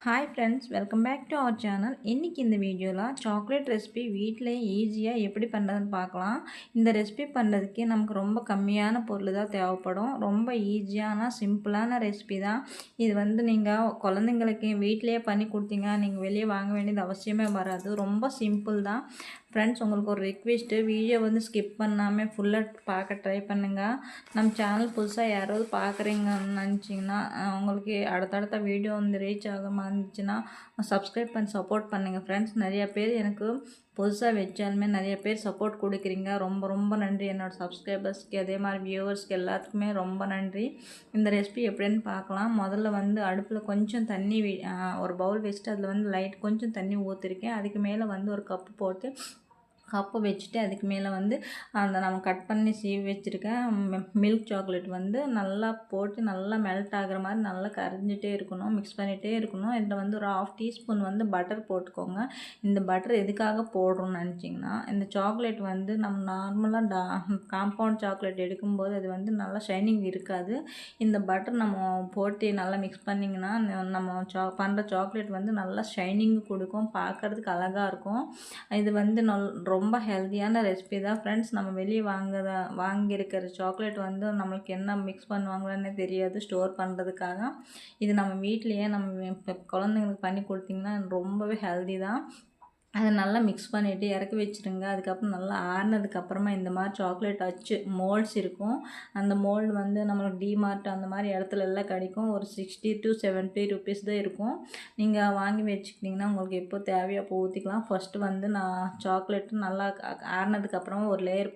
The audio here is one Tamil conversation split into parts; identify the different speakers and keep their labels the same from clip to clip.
Speaker 1: Hi friends, welcome back to our channel. இன்றைக்கி இந்த வீடியோவில் சாக்லேட் ரெசிபி வீட்டிலே ஈஸியாக எப்படி பண்ணுறதுன்னு பார்க்கலாம். இந்த ரெசிபி பண்ணுறதுக்கு நமக்கு ரொம்ப கம்மியான பொருள் தான் தேவைப்படும். ரொம்ப ஈஸியான சிம்பிளான ரெசிபி தான் இது. நீங்கள் குழந்தைங்களுக்கு வீட்டிலேயே பண்ணி கொடுத்தீங்க, நீங்கள் வெளியே வாங்க வேண்டியது அவசியமே வராது. ரொம்ப சிம்பிள் தான் ஃப்ரெண்ட்ஸ். உங்களுக்கு ஒரு ரிக்வெஸ்ட்டு, வீடியோ ஸ்கிப் பண்ணாமல் ஃபுல்லாக பார்க்க ட்ரை பண்ணுங்கள். நம்ம சேனல் புதுசாக யாராவது பார்க்குறீங்கன்னு நினச்சிங்கன்னா, உங்களுக்கு அடுத்தடுத்த வீடியோ ரீச் ஆகாமல் இருந்துச்சுன்னா சப்ஸ்கிரைப் பண்ணி சப்போர்ட் பண்ணுங்கள் ஃப்ரெண்ட்ஸ். நிறைய பேர் எனக்கு புதுசாக வச்சாலுமே நிறைய பேர் சப்போர்ட் கொடுக்குறீங்க. ரொம்ப ரொம்ப நன்றி. என்னோடய சப்ஸ்கிரைபர்ஸ்க்கு அதே மாதிரி வியூவர்ஸ்க்கு எல்லாத்துக்குமே ரொம்ப நன்றி. இந்த ரெசிபி எப்படின்னு பார்க்கலாம். முதல்ல அடுப்பில் கொஞ்சம் தண்ணி ஒரு பவுல் வச்சுட்டு அதில் லைட் கொஞ்சம் தண்ணி ஊற்றிருக்கேன். அதுக்கு மேலே ஒரு கப்பு போட்டு கப்பு வச்சுட்டு அதுக்கு மேலே அந்த நம்ம கட் பண்ணி சீவி வச்சுருக்கேன் மில்க் சாக்லேட் நல்லா போட்டு நல்லா மெல்ட் ஆகிற மாதிரி நல்லா கரைஞ்சிட்டே இருக்கணும், மிக்ஸ் பண்ணிகிட்டே இருக்கணும். இதில் ஒரு 1/2 டீஸ்பூன் பட்டர் போட்டுக்கோங்க. இந்த பட்டர் எதுக்காக போடுறோன்னு நினச்சிங்கன்னா, இந்த சாக்லேட் நம்ம நார்மலாக காம்பவுண்ட் சாக்லேட் எடுக்கும்போது அது நல்லா ஷைனிங் இருக்காது. இந்த பட்டர் நம்ம போட்டு நல்லா மிக்ஸ் பண்ணிங்கன்னா நம்ம பண்ணுற சாக்லேட் நல்லா ஷைனிங் கொடுக்கும், பார்க்குறதுக்கு அழகாக இருக்கும். இது ரொம்ப ஹெல்த்தியான ரெசிபி தான் ஃப்ரெண்ட்ஸ். நம்ம வெளியே வாங்கியிருக்கிற சாக்லேட் நம்மளுக்கு என்ன மிக்ஸ் பண்ணுவாங்கன்னு தெரியாது ஸ்டோர் பண்ணுறதுக்காக. இது நம்ம வீட்லேயே நம்ம இப்போ குழந்தைங்களுக்கு பண்ணி கொடுத்திங்கன்னா ரொம்பவே ஹெல்தி தான். அதை நல்லா மிக்ஸ் பண்ணிவிட்டு இறக்கி வச்சுருங்க. அதுக்கப்புறம் நல்லா ஆறினதுக்கப்புறமா இந்த மாதிரி சாக்லேட் அச்சு மோல்ட்ஸ் இருக்கும். அந்த மோல்டு நம்மளுக்கு டிமார்ட் அந்த மாதிரி இடத்துல எல்லாம் கிடைக்கும். ஒரு 60 to 70 ருபீஸ் தான் இருக்கும். நீங்கள் வாங்கி வச்சுக்கிட்டிங்கன்னா உங்களுக்கு எப்போ தேவையோ அப்போ ஊற்றிக்கலாம். ஃபஸ்ட்டு நான் சாக்லேட்டு நல்லா ஆறினதுக்கப்புறமா ஒரு லேயர்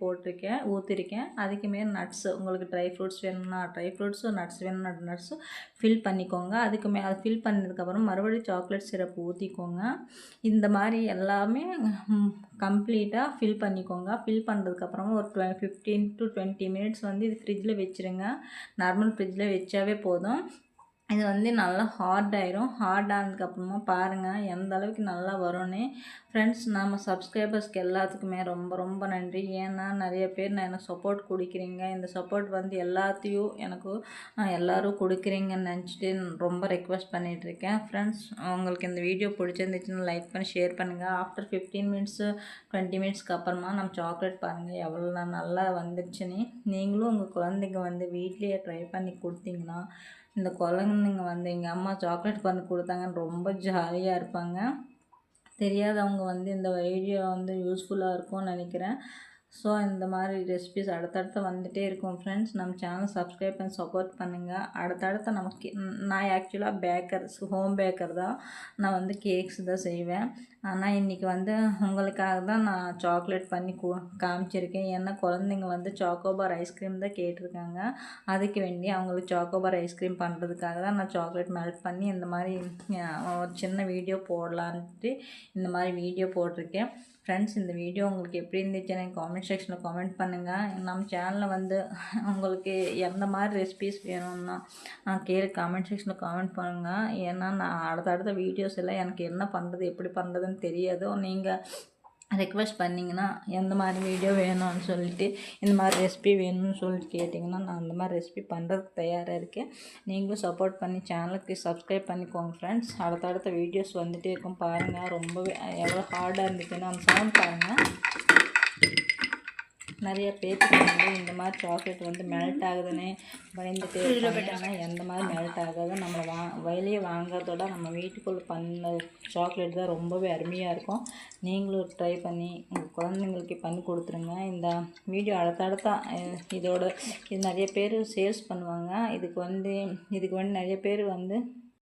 Speaker 1: ஊற்றிருக்கேன். அதுக்கு மேலே நட்ஸு, உங்களுக்கு ட்ரை ஃப்ரூட்ஸ் வேணும்னா ட்ரை ஃப்ரூட்ஸும், நட்ஸ் வேணும்னா நட்ஸும் ஃபில் பண்ணிக்கோங்க. அதுக்கு அதை ஃபில் பண்ணதுக்கப்புறம் மறுபடியும் சாக்லேட் சிரப் ஊற்றிக்கோங்க. இந்த மாதிரி எல்லாமே கம்ப்ளீட்டாக ஃபில் பண்ணிக்கோங்க. ஃபில் பண்ணுறதுக்கப்புறமா ஒரு 15 to 20 மினிட்ஸ் இது ஃப்ரிட்ஜில் வச்சுருங்க. நார்மல் ஃப்ரிட்ஜில் வச்சாவே போதும். இது நல்லா ஹார்ட் ஆயிரும். ஹார்ட் ஆனதுக்கப்புறமா பாருங்கள் எந்த அளவுக்கு நல்லா வரும்னு. ஃப்ரெண்ட்ஸ், நம்ம சப்ஸ்கிரைபர்ஸ்க்கு எல்லாத்துக்குமே ரொம்ப ரொம்ப நன்றி. ஏன்னா நிறைய பேர் எனக்கு சப்போர்ட் கொடுக்குறீங்க. இந்த சப்போர்ட் எல்லாத்தையும் எனக்கு எல்லோரும் கொடுக்குறீங்கன்னு நினச்சிட்டு ரொம்ப ரெக்வெஸ்ட் பண்ணிகிட்ருக்கேன். ஃப்ரெண்ட்ஸ், உங்களுக்கு இந்த வீடியோ பிடிச்சிருந்துச்சுன்னா லைக் பண்ணி ஷேர் பண்ணுங்கள். ஆஃப்டர் 15 மினிட்ஸு 20 மினிட்ஸ்க்கு அப்புறமா நம்ம சாக்லேட் பாருங்கள் எவ்வளோ நல்லா வந்துடுச்சுன்னு. நீங்களும் உங்கள் குழந்தைங்க வீட்லேயே ட்ரை பண்ணி கொடுத்தீங்கன்னா இந்த குழந்தைங்க எங்கள் அம்மா சாக்லேட் பண்ணி கொடுத்தாங்கன்னு ரொம்ப ஜாலியாக இருப்பாங்க. தெரியாதவங்க இந்த வீடியோ யூஸ்ஃபுல்லாக இருக்கும்னு நினைக்கிறேன். ஸோ இந்த மாதிரி ரெசிபிஸ் அடுத்தடுத்து வந்துகிட்டே இருக்கும் ஃப்ரெண்ட்ஸ். நம்ம சேனல் சப்ஸ்கிரைப் பண்ணி சப்போர்ட் பண்ணுங்கள். அடுத்தடுத்து நமக்கு நான் ஆக்சுவலாக ஹோம் பேக்கர் தான். நான் கேக்ஸ் தான் செய்வேன். ஆனால் இன்றைக்கி உங்களுக்காக தான் நான் சாக்லேட் பண்ணி காமிச்சிருக்கேன். ஏன்னா குழந்தைங்க சாக்கோபார் ஐஸ்கிரீம் தான் கேட்டிருக்காங்க. அதுக்கு வேண்டி அவங்களுக்கு சாக்கோபார் ஐஸ்கிரீம் பண்ணுறதுக்காக தான் நான் சாக்லேட் மெல்ட் பண்ணி இந்த மாதிரி ஒரு சின்ன வீடியோ போடலான்ட்டு இந்த மாதிரி வீடியோ போட்டிருக்கேன். ஃப்ரெண்ட்ஸ், இந்த வீடியோ உங்களுக்கு எப்படி இருந்துச்சுன்னு எனக்கு காமெண்ட் செக்ஷனில் கமெண்ட் பண்ணுங்கள். நம்ம சேனலில் உங்களுக்கு எந்த மாதிரி ரெசிபீஸ் வேணும்னா கமெண்ட் செக்ஷனில் கமெண்ட் பண்ணுங்கள். ஏன்னா நான் அடுத்தடுத்த வீடியோஸ் எல்லாம் எனக்கு என்ன பண்ணுறது எப்படி பண்ணுறதுன்னு தெரியாதோ. நீங்கள் ரெக்வெஸ்ட் பண்ணிங்கன்னா எந்த மாதிரி வீடியோ வேணும்னு சொல்லிட்டு இந்த மாதிரி ரெசிபி வேணும்னு சொல்லிட்டு கேட்டிங்கன்னா நான் அந்த மாதிரி ரெசிபி பண்ணுறதுக்கு தயாராக இருக்கேன். நீங்களும் சப்போர்ட் பண்ணி சேனலுக்கு சப்ஸ்கிரைப் பண்ணிக்கோங்க ஃப்ரெண்ட்ஸ். அடுத்தடுத்த வீடியோஸ் வந்துகிட்டே இருக்கும் பாருங்கள். ரொம்பவே எவ்வளோ ஹார்டாக இருந்துச்சுன்னா அந்த சவுண்ட் பாருங்கள். நிறைய பேருக்கு இந்த மாதிரி சாக்லேட் மெல்ட் ஆகுதுன்னு பயந்துட்டு இருக்காங்க. எந்த மாதிரி மெல்ட் ஆகாது. நம்ம வெளியே வாங்குறதோட நம்ம வீட்டுக்குள்ளே பண்ண சாக்லேட் தான் ரொம்பவே அருமையாக இருக்கும். நீங்களும் ட்ரை பண்ணி உங்கள் குழந்தைங்களுக்கு பண்ணி கொடுத்துருங்க. இந்த வீடியோ அடுத்தடுத்தா இது நிறைய பேர் சேல்ஸ் பண்ணுவாங்க. இதுக்கு நிறைய பேர்